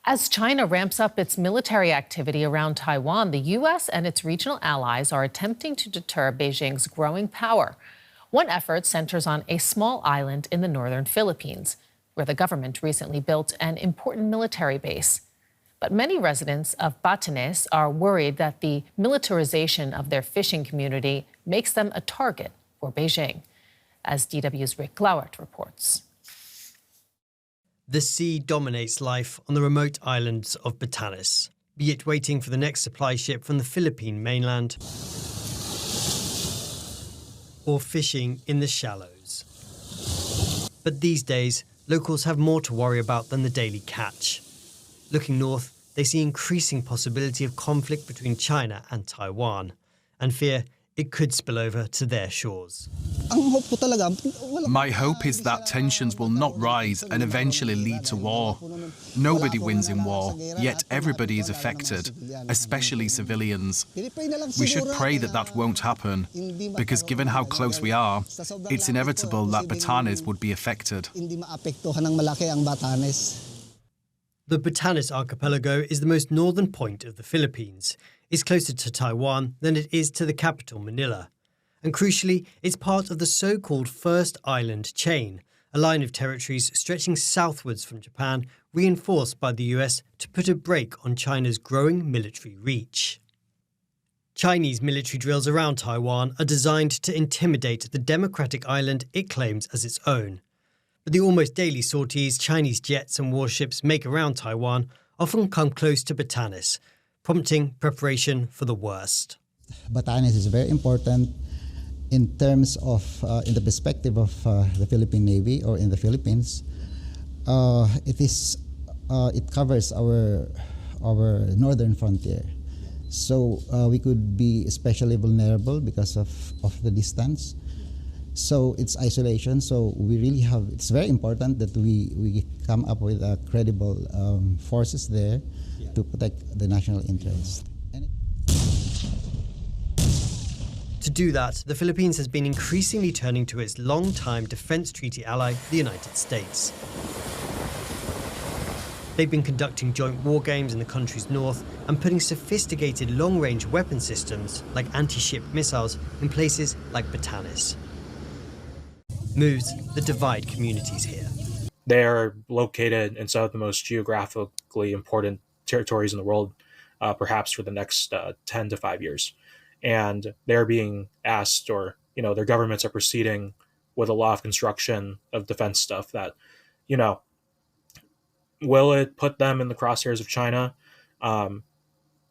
As China ramps up its military activity around Taiwan, the U.S. and its regional allies are attempting to deter Beijing's growing power. One effort centers on a small island in the northern Philippines, where the government recently built an important military base. But many residents of Batanes are worried that the militarization of their fishing community makes them a target for Beijing, as DW's Rick Glauert reports. The sea dominates life on the remote islands of Batanes, be it waiting for the next supply ship from the Philippine mainland or fishing in the shallows. But these days, locals have more to worry about than the daily catch. Looking north, they see increasing possibility of conflict between China and Taiwan, and fear it could spill over to their shores. My hope is that tensions will not rise and eventually lead to war. Nobody wins in war, yet everybody is affected, especially civilians. We should pray that that won't happen, because given how close we are, it's inevitable that Batanes would be affected. The Batanes archipelago is the most northern point of the Philippines. It's closer to Taiwan than it is to the capital, Manila. And crucially, it's part of the so-called First Island Chain, a line of territories stretching southwards from Japan, reinforced by the US to put a brake on China's growing military reach. Chinese military drills around Taiwan are designed to intimidate the democratic island it claims as its own. But the almost daily sorties Chinese jets and warships make around Taiwan often come close to Batanes, prompting preparation for the worst. Batanes is very important in terms of, in the perspective of the Philippine Navy or in the Philippines. It covers our northern frontier. So we could be especially vulnerable because of the distance. So it's isolation. So we really have, it's very important that we come up with credible forces there to protect the national interest. To do that, the Philippines has been increasingly turning to its long-time defense treaty ally, the United States. They've been conducting joint war games in the country's north and putting sophisticated long-range weapon systems like anti-ship missiles in places like Batanes. Moves that divide communities here. They are located in some of the most geographically important territories in the world, perhaps for the next 10 to 5 years. And they're being asked, or, their governments are proceeding with a lot of construction of defense stuff that, will it put them in the crosshairs of China?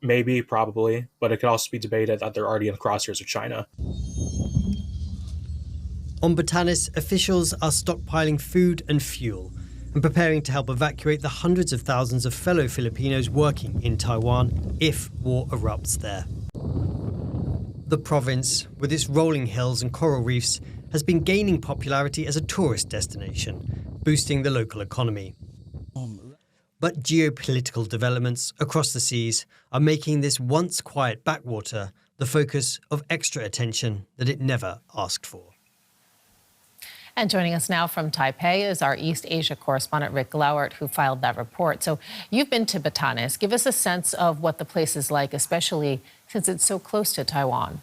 Maybe, probably, but it could also be debated that they're already in the crosshairs of China. On Batanes, officials are stockpiling food and fuel and preparing to help evacuate the hundreds of thousands of fellow Filipinos working in Taiwan if war erupts there. The province, with its rolling hills and coral reefs, has been gaining popularity as a tourist destination, boosting the local economy. But geopolitical developments across the seas are making this once quiet backwater the focus of extra attention that it never asked for. And joining us now from Taipei is our East Asia correspondent, Rick Glauert, who filed that report. So you've been to Batanes. Give us a sense of what the place is like, especially since it's so close to Taiwan.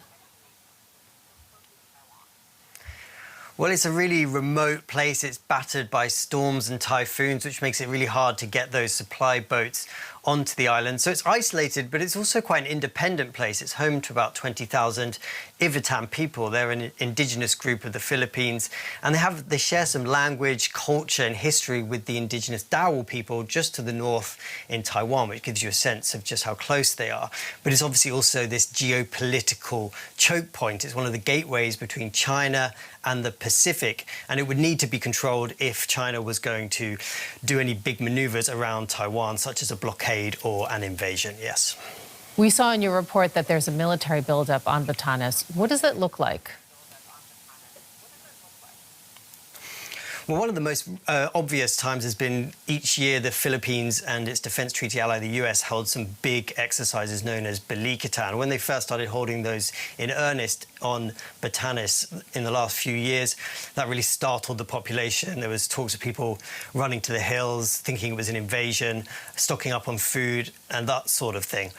Well, it's a really remote place. It's battered by storms and typhoons, which makes it really hard to get those supply boats onto the island. So it's isolated, but it's also quite an independent place. It's home to about 20,000 Ivatan people. They're an indigenous group of the Philippines, and they share some language, culture and history with the indigenous Dawul people just to the north in Taiwan, which gives you a sense of just how close they are. But it's obviously also this geopolitical choke point. It's one of the gateways between China and the Pacific, and it would need to be controlled if China was going to do any big maneuvers around Taiwan, such as a blockade or an invasion, yes. We saw in your report that there's a military buildup on Batanes. What does that look like? Well, one of the most obvious times has been each year the Philippines and its defense treaty ally, the US, held some big exercises known as Balikatan. When they first started holding those in earnest on Batanes in the last few years, that really startled the population. There was talks of people running to the hills, thinking it was an invasion, stocking up on food and that sort of thing.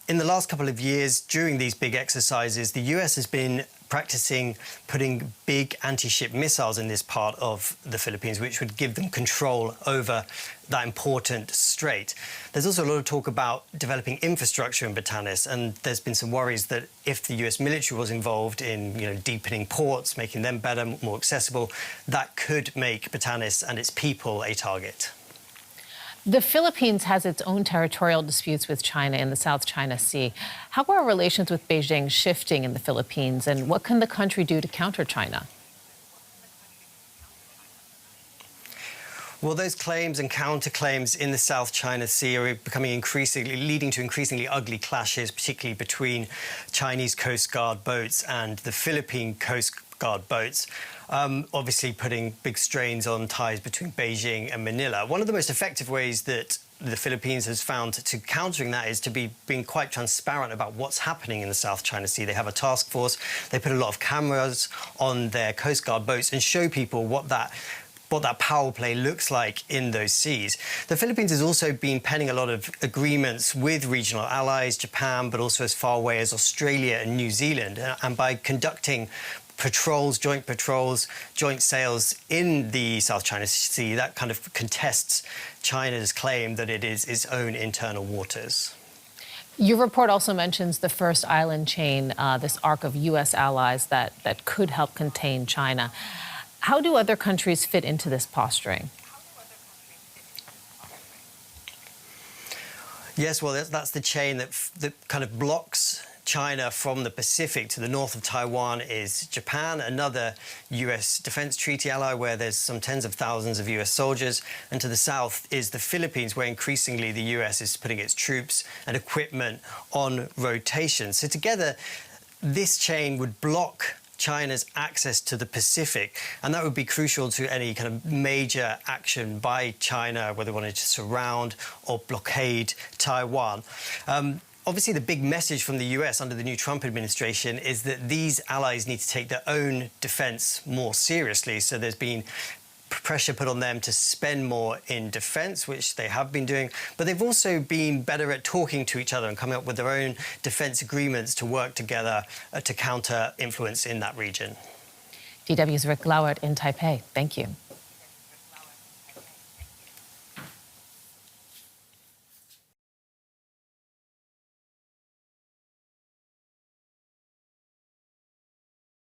In the last couple of years, during these big exercises, the US has been practicing putting big anti-ship missiles in this part of the Philippines, which would give them control over that important strait. There's also a lot of talk about developing infrastructure in Batanes, and there's been some worries that if the US military was involved in, deepening ports, making them better, more accessible, that could make Batanes and its people a target. The Philippines has its own territorial disputes with China in the South China Sea. How are relations with Beijing shifting in the Philippines, and what can the country do to counter China? Well, those claims and counterclaims in the South China Sea are leading to increasingly ugly clashes, particularly between Chinese Coast Guard boats and the Philippine Coast Guard boats. Obviously putting big strains on ties between Beijing and Manila. One of the most effective ways that the Philippines has found to countering that is to be being quite transparent about what's happening in the South China Sea. They have a task force. They put a lot of cameras on their Coast Guard boats and show people what that power play looks like in those seas. The Philippines has also been penning a lot of agreements with regional allies, Japan, but also as far away as Australia and New Zealand. And by conducting joint sails in the South China Sea, that kind of contests China's claim that it is its own internal waters. Your report also mentions the first island chain, this arc of U.S. allies that could help contain China. How do other countries fit into this posturing? Yes, well, that's the chain that kind of blocks China from the Pacific. To the north of Taiwan is Japan, another US defense treaty ally where there's some tens of thousands of US soldiers. And to the south is the Philippines, where increasingly the US is putting its troops and equipment on rotation. So together, this chain would block China's access to the Pacific, and that would be crucial to any kind of major action by China, whether they wanted to surround or blockade Taiwan. Obviously, the big message from the US under the new Trump administration is that these allies need to take their own defense more seriously. So there's been pressure put on them to spend more in defense, which they have been doing, but they've also been better at talking to each other and coming up with their own defense agreements to work together to counter influence in that region. DW's Rick Lauert in Taipei. Thank you.